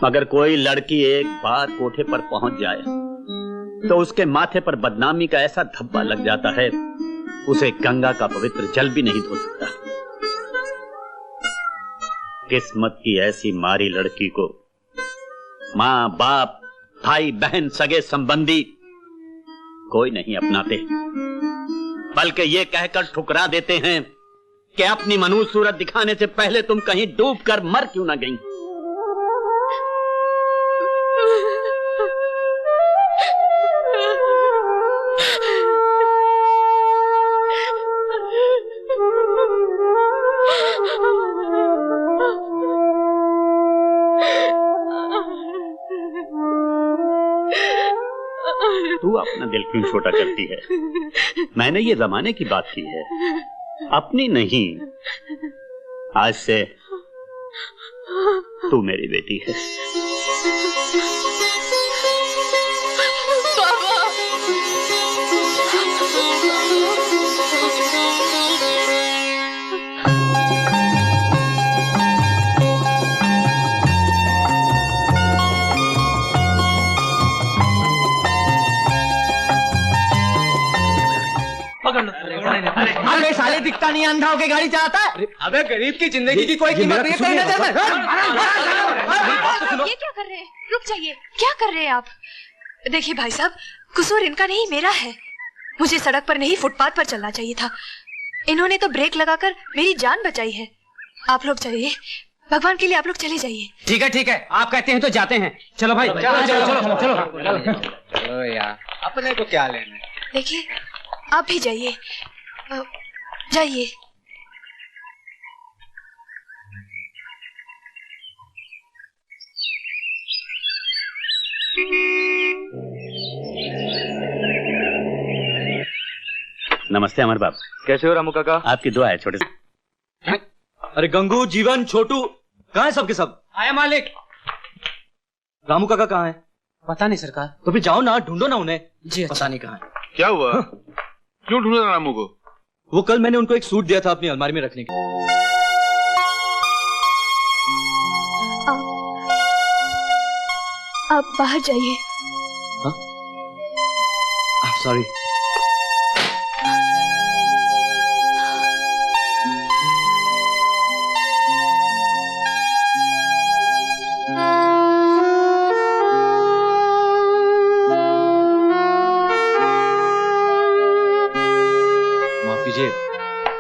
मगर कोई लड़की एक बार कोठे पर पहुंच जाए तो उसके माथे पर बदनामी का ऐसा धब्बा लग जाता है, उसे गंगा का पवित्र जल भी नहीं धो सकता। किस्मत की ऐसी मारी लड़की को माँ बाप भाई बहन सगे संबंधी कोई नहीं अपनाते, बल्कि ये कहकर ठुकरा देते हैं कि अपनी मनुष्य सूरत दिखाने से पहले तुम कहीं डूब कर मर क्यों ना गई। तू अपना दिल क्यों छोटा करती है? मैंने ये जमाने की बात की है, अपनी नहीं। आज से तू मेरी बेटी है। अरे साले दिखता नहीं, अंधा होके गाड़ी चलाता है। अबे गरीब की जिंदगी की कोई कीमत नहीं है। ये क्या कर रहे हैं? रुक जाइए, क्या कर रहे हैं आप? देखिए भाई साहब, कसूर इनका नहीं मेरा है। मुझे सड़क पर नहीं फुटपाथ पर चलना चाहिए था। इन्होंने तो ब्रेक लगाकर मेरी जान बचाई है। आप लोग जाइए, भगवान के लिए आप लोग चले जाइए। ठीक है ठीक है, आप कहते हैं तो जाते हैं। चलो भाई चलो चलो चलो चलो चलो यार, अपने को क्या लेना है। देखिए आप भी जाइए, जाइए। नमस्ते अमर बाप। कैसे हो रामू काका? आपकी दुआ है छोटे से। अरे गंगू, जीवन, छोटू कहाँ है? सबके सब आया मालिक। रामू काका कहाँ है? पता नहीं सरकार। तो फिर जाओ ना, ढूंढो ना उन्हें। जी अच्छा। पता नहीं कहाँ है। क्या हुआ? क्यों ढूंढ रहा रामू को? वो कल मैंने उनको एक सूट दिया था अपनी अलमारी में रखने के। आप बाहर जाइए। सॉरी।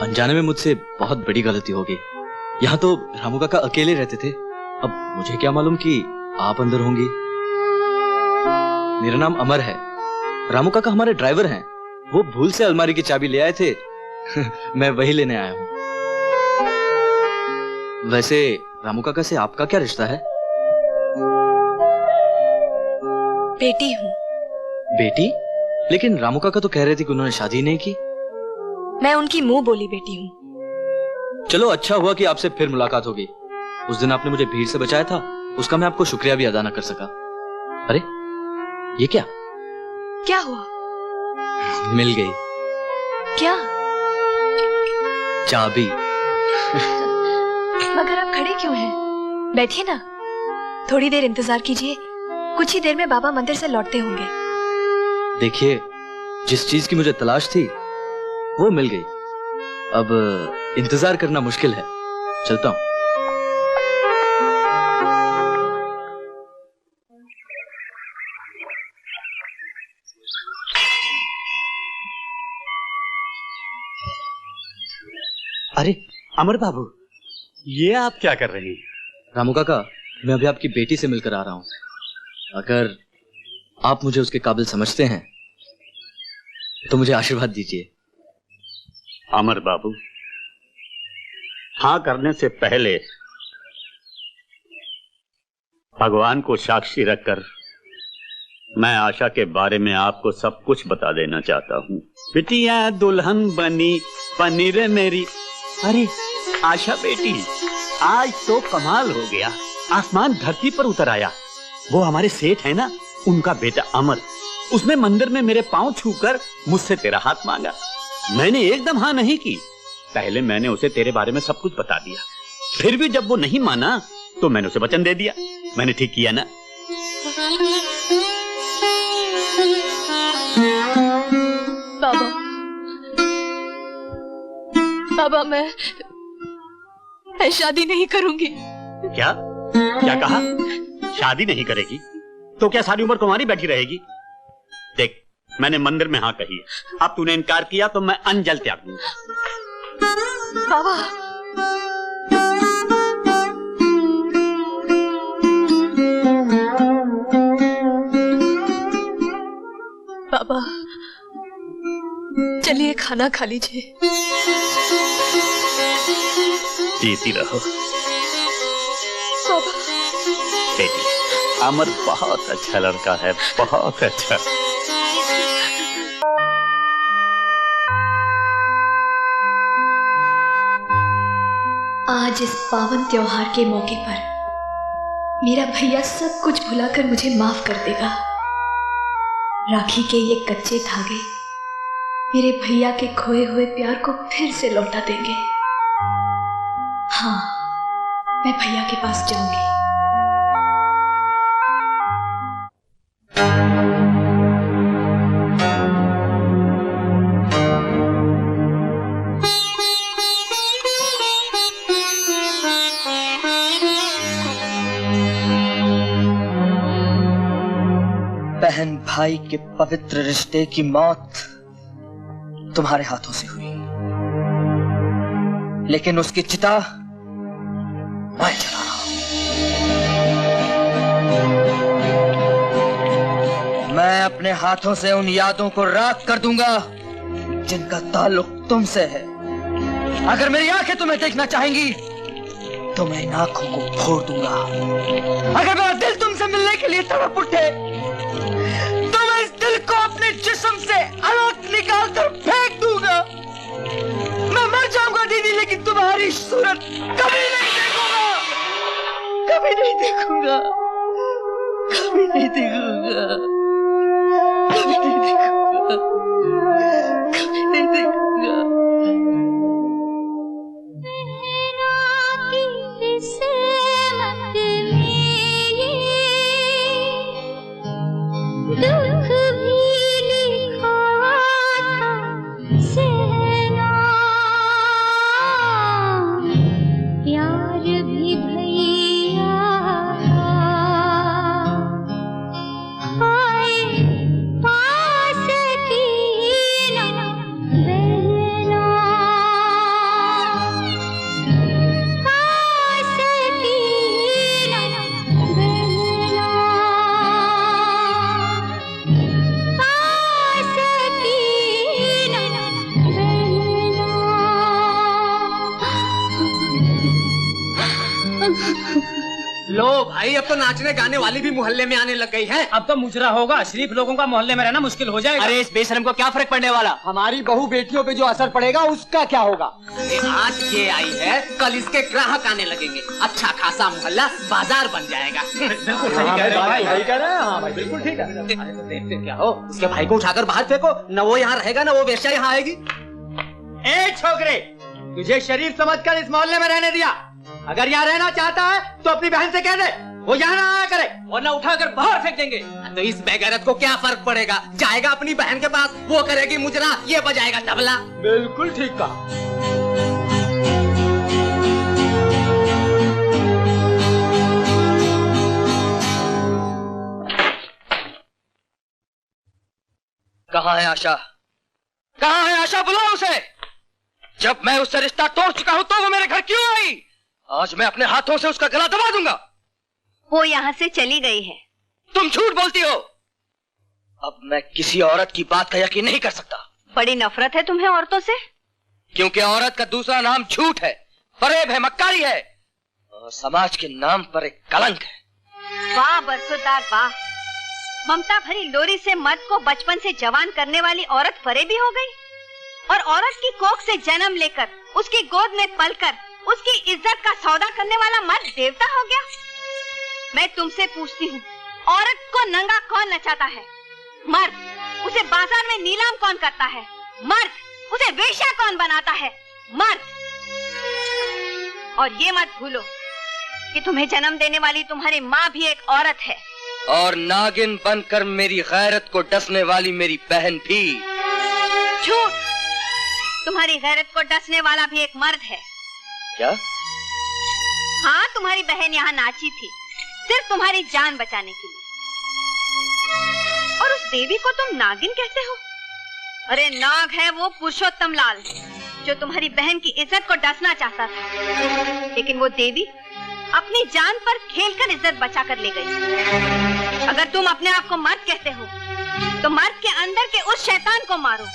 अनजाने में मुझसे बहुत बड़ी गलती हो गई। यहाँ तो रामू काका अकेले रहते थे, अब मुझे क्या मालूम कि आप अंदर होंगी। मेरा नाम अमर है, रामू काका हमारे ड्राइवर हैं। वो भूल से अलमारी की चाबी ले आए थे मैं वही लेने आया हूँ। वैसे रामू काका से आपका क्या रिश्ता है? बेटी हूँ। बेटी? लेकिन रामू काका तो कह रहे थे कि उन्होंने शादी नहीं की। मैं उनकी मुंह बोली बेटी हूँ। चलो अच्छा हुआ कि आपसे फिर मुलाकात हो गई। उस दिन आपने मुझे भीड़ से बचाया था, उसका मैं आपको शुक्रिया भी अदा न कर सका। अरे ये क्या? क्या हुआ? मिल गई। क्या? चाबी। मगर आप खड़े क्यों हैं? बैठिए ना, थोड़ी देर इंतजार कीजिए, कुछ ही देर में बाबा मंदिर से लौटते होंगे। देखिए, जिस चीज की मुझे तलाश थी वो मिल गई, अब इंतजार करना मुश्किल है। चलता हूं। अरे अमर बाबू, ये आप क्या कर रहे हैं? रामू काका, मैं अभी आपकी बेटी से मिलकर आ रहा हूं। अगर आप मुझे उसके काबिल समझते हैं तो मुझे आशीर्वाद दीजिए। अमर बाबू, हाँ करने से पहले भगवान को साक्षी रखकर मैं आशा के बारे में आपको सब कुछ बता देना चाहता हूँ। बिटिया दुल्हन बनी पनीर मेरी। अरे आशा बेटी, आज तो कमाल हो गया, आसमान धरती पर उतर आया। वो हमारे सेठ है ना, उनका बेटा अमर, उसने मंदिर में मेरे पांव छूकर मुझसे तेरा हाथ मांगा। मैंने एकदम हाँ नहीं की, पहले मैंने उसे तेरे बारे में सब कुछ बता दिया। फिर भी जब वो नहीं माना तो मैंने उसे वचन दे दिया, मैंने ठीक किया ना? बाबा, बाबा मैं शादी नहीं करूंगी। क्या क्या कहा? शादी नहीं करेगी? तो क्या सारी उम्र कुंवारी बैठी रहेगी? देख, मैंने मंदिर में हाँ कही है, अब तूने इनकार किया तो मैं अंजल त्याग दूंगा। बाबा, बाबा चलिए खाना खा लीजिए। जीती रहो बाबा। बेटी, अमर बहुत अच्छा लड़का है, बहुत अच्छा। आज इस पावन त्योहार के मौके पर मेरा भैया सब कुछ भुलाकर मुझे माफ कर देगा। राखी के ये कच्चे धागे मेरे भैया के खोए हुए प्यार को फिर से लौटा देंगे। हाँ, मैं भैया के पास जाऊंगी। बहन भाई के पवित्र रिश्ते की मौत तुम्हारे हाथों से हुई, लेकिन उसकी चिता मैं जला रहा हूं। मैं अपने हाथों से उन यादों को राख कर दूंगा जिनका ताल्लुक तुमसे है। अगर मेरी आंखें तुम्हें देखना चाहेंगी तो मैं इन आंखों को फोड़ दूंगा। अगर मेरा दिल तुमसे मिलने के लिए तड़प उठे तो मैं इस दिल को अपने जिस्म से अलग निकाल कर फेंक दूंगा। मैं मर जाऊंगा दीदी, लेकिन तुम्हारी सूरत कभी नहीं देखूंगा, कभी नहीं देखूंगा, कभी नहीं देखूंगा, कभी नहीं देखूंगा, कभी नहीं देखूंगा। दुख भी लिखा था सहना, प्यार भी भैया हाय पास की ना बहना, पास की ना बहना, लो भाई, अब तो नाचने गाने वाली भी मोहल्ले में आने लग गई है। अब तो मुजरा होगा, शरीफ लोगों का मोहल्ले में रहना मुश्किल हो जाएगा। अरे इस बेशरम को क्या फर्क पड़ने वाला? हमारी बहू बेटियों पे जो असर पड़ेगा उसका क्या होगा? आज ये आई है, कल इसके ग्राहक आने लगेंगे, अच्छा खासा मोहल्ला बाजार बन जाएगा। बिल्कुल सही कह रहे भाई, सही कह रहे हैं। हाँ भाई, बिल्कुल ठीक है। तो देखते क्या हो, उसके भाई को उठाकर बाहर फेंको, न वो यहाँ रहेगा न वो वेश्या यहाँ आएगी। ए छोकरे, तुझे शरीफ समझकर इस मोहल्ले में रहने दिया। अगर यहाँ रहना चाहता है तो अपनी बहन से कह दे वो यहाँ ना आया करे, वरना उठाकर बाहर फेंक देंगे। तो इस बेगैरत को क्या फर्क पड़ेगा? जाएगा अपनी बहन के पास, वो करेगी मुजरा, ये बजाएगा तबला। बिल्कुल ठीक कहा। कहाँ है आशा? कहाँ है आशा? बुलाओ उसे। जब मैं उससे रिश्ता तोड़ चुका हूं तो वो मेरे घर क्यों आई? आज मैं अपने हाथों से उसका गला दबा दूंगा। वो यहाँ से चली गई है। तुम झूठ बोलती हो। अब मैं किसी औरत की बात का यकीन नहीं कर सकता। बड़ी नफरत है तुम्हें औरतों से? क्योंकि औरत का दूसरा नाम झूठ है, फरेब है, मक्कारी है और समाज के नाम पर एक कलंक है। वाह बरसुदार वाह, ममता भरी लोरी से मर्द को बचपन से जवान करने वाली औरत फरेबी हो गई, और औरत की कोख से जन्म लेकर उसकी गोद में पलकर उसकी इज्जत का सौदा करने वाला मर्द देवता हो गया। मैं तुमसे पूछती हूँ, औरत को नंगा कौन नचाता है? मर्द। उसे बाजार में नीलाम कौन करता है? मर्द। उसे वेश्या कौन बनाता है? मर्द। और ये मत भूलो, कि तुम्हें जन्म देने वाली तुम्हारी माँ भी एक औरत है। और नागिन बनकर मेरी गैरत को डसने वाली मेरी बहन भी। झूठ। तुम्हारी गैरत को डसने वाला भी एक मर्द है। क्या? हाँ, तुम्हारी बहन यहाँ नाची थी सिर्फ तुम्हारी जान बचाने के लिए। और उस देवी को तुम नागिन कहते हो? अरे नाग है वो पुरुषोत्तम लाल, जो तुम्हारी बहन की इज्जत को डसना चाहता था, लेकिन वो देवी अपनी जान पर खेलकर इज्जत बचा कर ले गई। अगर तुम अपने आप को मर्द कहते हो तो मर्द के अंदर के उस शैतान को मारो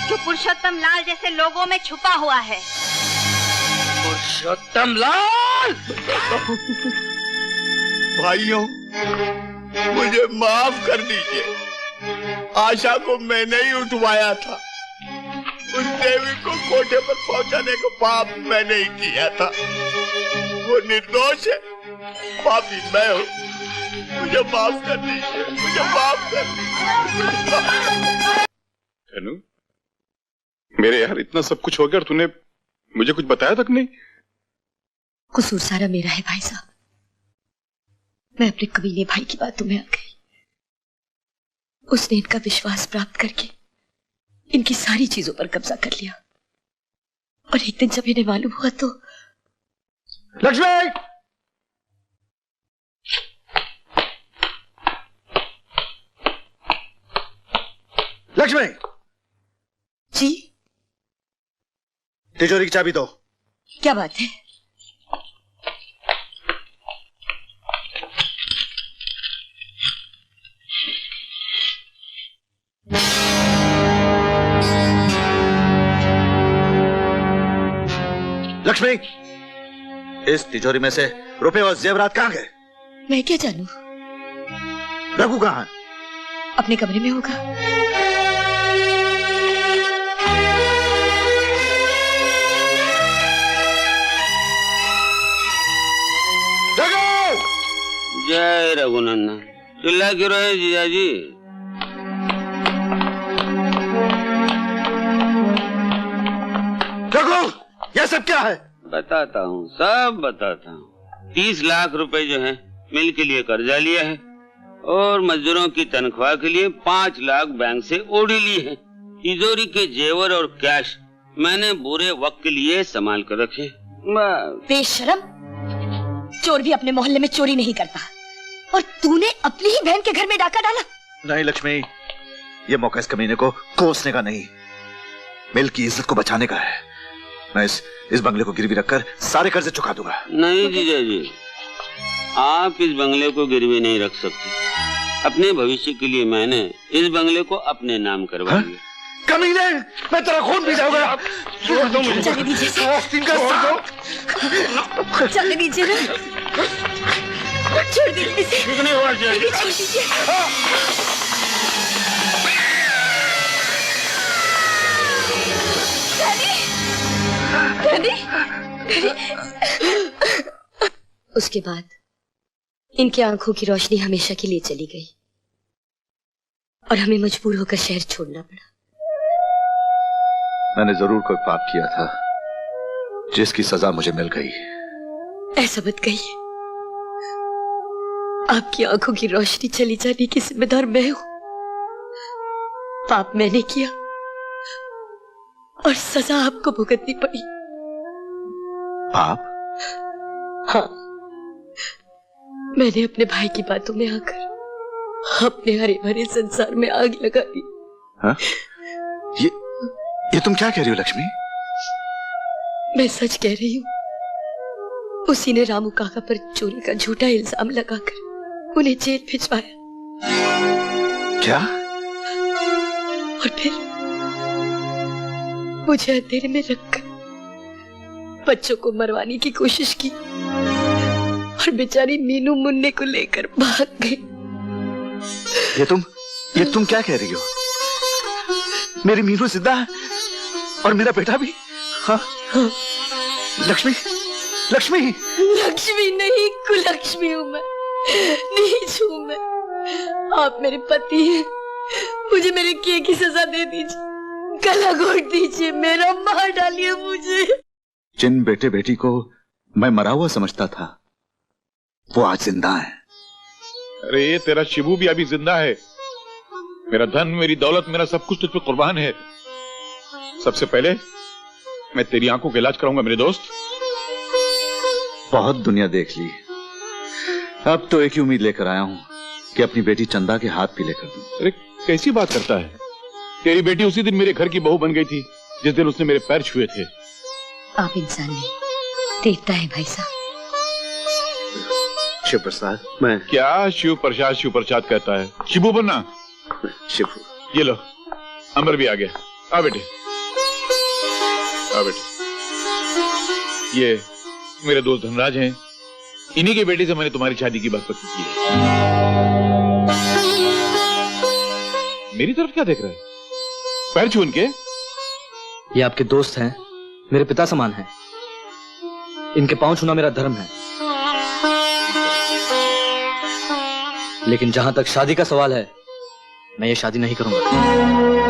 जो पुरुषोत्तम लाल जैसे लोगों में छुपा हुआ है। पुरुषोत्तम लाल! भाइयों, मुझे माफ कर दीजिए। आशा को मैंने ही उठवाया था। उस देवी को कोठे पर पहुंचाने का पाप मैंने ही किया था। वो निर्दोष है, पापी मैं हूँ। मुझे माफ कर दीजिए, मुझे माफ कर दीजिए। अनु, मेरे यार इतना सब कुछ हो गया और तूने मुझे कुछ बताया तक नहीं। कसूर सारा मेरा है भाई साहब। मैं अपने कमीने भाई की बातों में आ गई। उसने इनका विश्वास प्राप्त करके इनकी सारी चीजों पर कब्जा कर लिया। और एक दिन जब इन्हें मालूम हुआ तो लक्ष्मी! लक्ष्मी! जी? तिजोरी की चाबी दो। क्या बात है? लक्ष्मी, इस तिजोरी में से रुपए और जेवरात कहाँ गए? मैं क्या जानूं? रघु कहाँ है? अपने कमरे में होगा। रघु! जय रघुनंदन। चिल्ला क्यों रहे जीजाजी? रघु, ये सब क्या है? बताता हूँ, सब बताता हूँ। 30 लाख रुपए जो है मिल के लिए कर्जा लिया है और मजदूरों की तनख्वाह के लिए 5 लाख बैंक से ओढ़ी ली है। तिजोरी के जेवर और कैश मैंने बुरे वक्त के लिए संभाल कर रखे। बेशरम, चोर भी अपने मोहल्ले में चोरी नहीं करता और तूने अपनी ही बहन के घर में डाका डाला। नहीं लक्ष्मी, ये मौका इस कमीने को कोसने का नहीं, मिल की इज्जत को बचाने का है। मैं इस बंगले को गिरवी रखकर सारे कर्जे चुका दूंगा। नहीं जीजाजी, आप इस बंगले को गिरवी नहीं रख सकते। अपने भविष्य के लिए मैंने इस बंगले को अपने नाम करवा दिया। कमीने, मैं तेरा खून पी जाऊंगा। छोड़ दो मुझे। चले दीजिए, चले दीजिए ना। छोड़ दीजिए इसे। कुछ नहीं हुआ जीजाजी। छोड़ दीजिए। उसके बाद इनकी आंखों की रोशनी हमेशा के लिए चली गई और हमें मजबूर होकर शहर छोड़ना पड़ा। मैंने जरूर कोई पाप किया था जिसकी सजा मुझे मिल गई। ऐसा मत कहिए। आपकी आंखों की रोशनी चली जाने की जिम्मेदार मैं हूं। पाप मैंने किया और सजा आपको भुगतनी पड़ी। पाप? हाँ, मैंने अपने भाई की बातों में आकर अपने हरे भरे संसार में आग लगा दी। हाँ? ये तुम क्या कह रही हो लक्ष्मी? मैं सच कह रही हूँ। उसी ने रामू काका पर चोरी का झूठा इल्जाम लगाकर उन्हें जेल भिजवाया। क्या? और फिर मुझे अंधेरे में रखकर बच्चों को मरवाने की कोशिश की और बेचारी मीनू मुन्ने को लेकर भाग गई। ये तुम क्या कह रही हो? मेरी मीनू जिंदा है और मेरा बेटा भी? हाँ? लक्ष्मी, लक्ष्मी! लक्ष्मी नहीं, कुलक्ष्मी हूँ मैं, नीच हूँ मैं। आप मेरे पति हैं, मुझे मेरे किए की सजा दे दीजिए, गला घोट दीजिए, मेरा मार डालिए मुझे। जिन बेटे बेटी को मैं मरा हुआ समझता था, वो आज जिंदा है। अरे ये तेरा शिबू भी अभी जिंदा है। मेरा धन, मेरी दौलत, मेरा सब कुछ तुझ पे कुर्बान है। सबसे पहले मैं तेरी आंखों का इलाज कराऊंगा मेरे दोस्त। बहुत दुनिया देख ली, अब तो एक ही उम्मीद लेकर आया हूं कि अपनी बेटी चंदा के हाथ पीले कर दूं। अरे कैसी बात करता है? तेरी बेटी उसी दिन मेरे घर की बहू बन गई थी जिस दिन उसने मेरे पैर छुए थे। आप इंसान नहीं, देवता है भाई साहब। शिव प्रसाद, मैं क्या शिव प्रसाद कहता है? शिबू बनना। शिबू, ये लो, अमर भी आ गया। आ बेटे, आ बेटे। ये मेरे दोस्त धनराज हैं। इन्हीं की बेटी से मैंने तुम्हारी शादी की बात पक्की की है। मेरी तरफ क्या देख रहा है? पैर छू उनके। ये आपके दोस्त हैं, मेरे पिता समान हैं। इनके पांव छूना मेरा धर्म है। लेकिन जहां तक शादी का सवाल है, मैं ये शादी नहीं करूंगा।